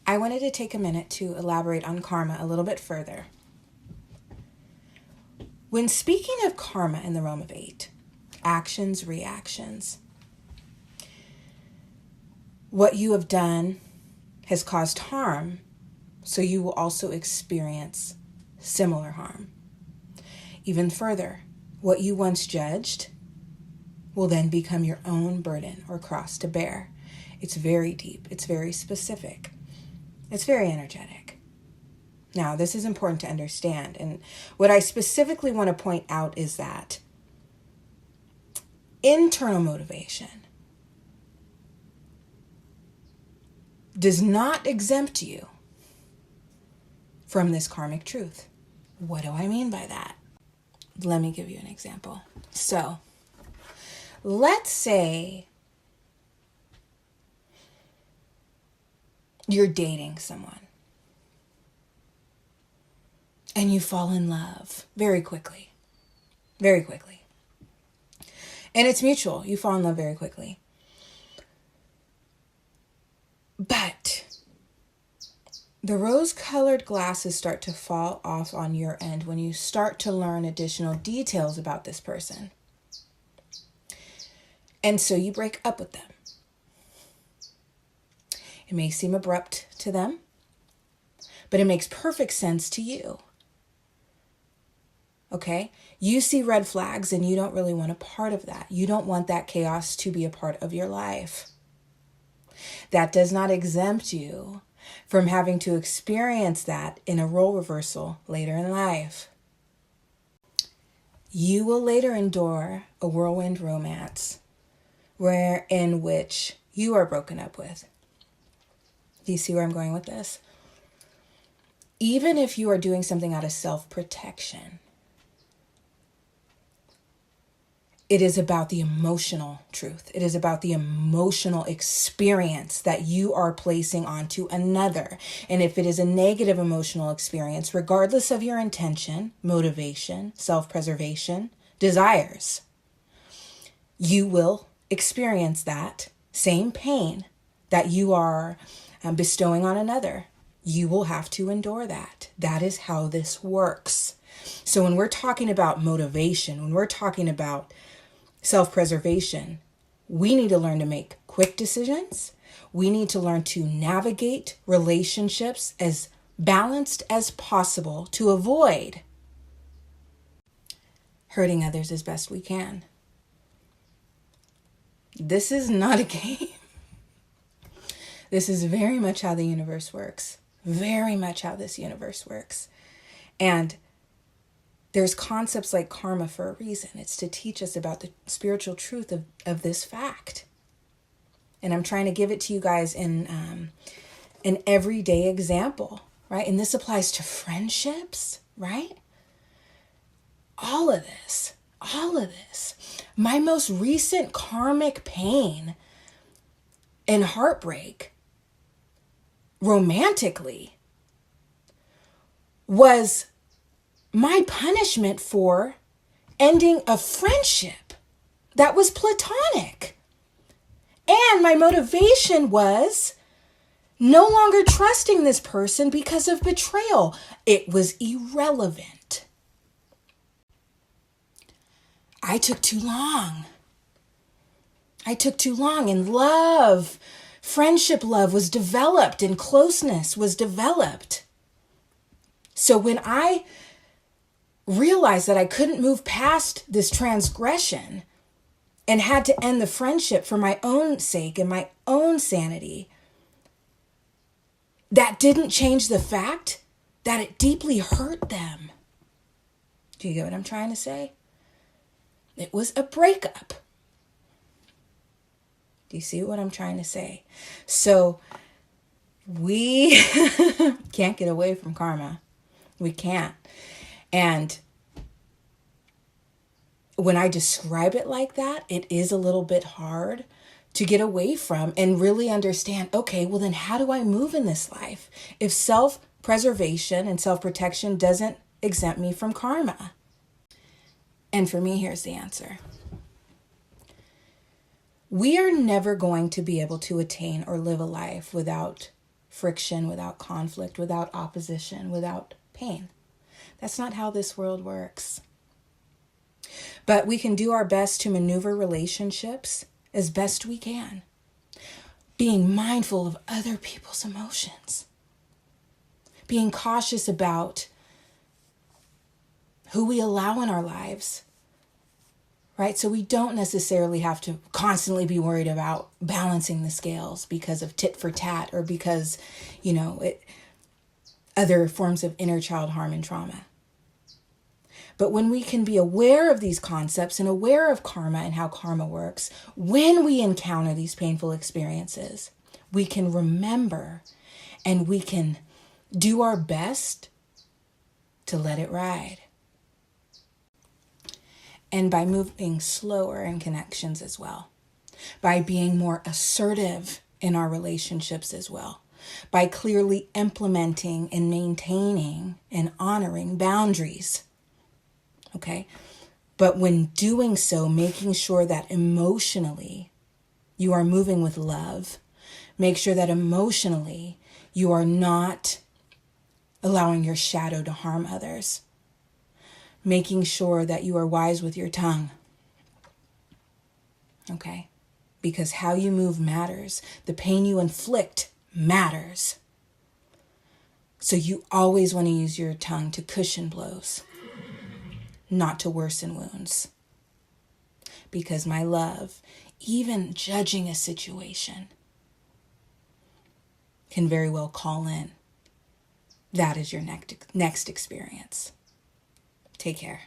I wanted to take a minute to elaborate on karma a little bit further. When speaking of karma in the realm of 8, actions, reactions, what you have done has caused harm, so you will also experience similar harm. Even further, what you once judged will then become your own burden or cross to bear. It's very deep. It's very specific. It's very energetic. Now, this is important to understand. And what I specifically want to point out is that internal motivation does not exempt you from this karmic truth. What do I mean by that? Let me give you an example. So, let's say you're dating someone and you fall in love very quickly. Very quickly. And it's mutual. You fall in love very quickly. But the rose-colored glasses start to fall off on your end when you start to learn additional details about this person. And so you break up with them. It may seem abrupt to them, but it makes perfect sense to you. Okay? You see red flags and you don't really want a part of that. You don't want that chaos to be a part of your life. That does not exempt you from having to experience that in a role reversal later in life. You will later endure a whirlwind romance in which you are broken up with. Do you see where I'm going with this? Even if you are doing something out of self-protection, it is about the emotional truth. It is about the emotional experience that you are placing onto another. And if it is a negative emotional experience, regardless of your intention, motivation, self-preservation, desires, you will experience that same pain that you are bestowing on another. You will have to endure that. That is how this works. So when we're talking about motivation, when we're talking about self-preservation, we need to learn to make quick decisions. We need to learn to navigate relationships as balanced as possible to avoid hurting others as best we can. This is not a game. This is very much how the universe works. Very much how this universe works. And there's concepts like karma for a reason. It's to teach us about the spiritual truth of this fact. And I'm trying to give it to you guys in an everyday example, right? And this applies to friendships, right? All of this. My most recent karmic pain and heartbreak, romantically, was my punishment for ending a friendship that was platonic. And my motivation was no longer trusting this person because of betrayal. It was irrelevant. I took too long. And love, friendship love was developed and closeness was developed. So when I realized that I couldn't move past this transgression and had to end the friendship for my own sake and my own sanity, that didn't change the fact that it deeply hurt them. Do you get what I'm trying to say? It was a breakup. Do you see what I'm trying to say? So we can't get away from karma. We can't. And when I describe it like that, it is a little bit hard to get away from and really understand, okay, well then how do I move in this life if self-preservation and self-protection doesn't exempt me from karma? And for me, here's the answer. We are never going to be able to attain or live a life without friction, without conflict, without opposition, without pain. That's not how this world works. But we can do our best to maneuver relationships as best we can, being mindful of other people's emotions, being cautious about who we allow in our lives, right? So we don't necessarily have to constantly be worried about balancing the scales because of tit for tat or because, other forms of inner child harm and trauma. But when we can be aware of these concepts and aware of karma and how karma works, when we encounter these painful experiences, we can remember and we can do our best to let it ride. And by moving slower in connections as well, by being more assertive in our relationships as well, by clearly implementing and maintaining and honoring boundaries. Okay? But when doing so, making sure that emotionally you are moving with love. Make sure that emotionally you are not allowing your shadow to harm others. Making sure that you are wise with your tongue. Okay? Because how you move matters. The pain you inflict matters. So you always want to use your tongue to cushion blows, not to worsen wounds. Because my love, even judging a situation can very well call in. That is your next experience. Take care.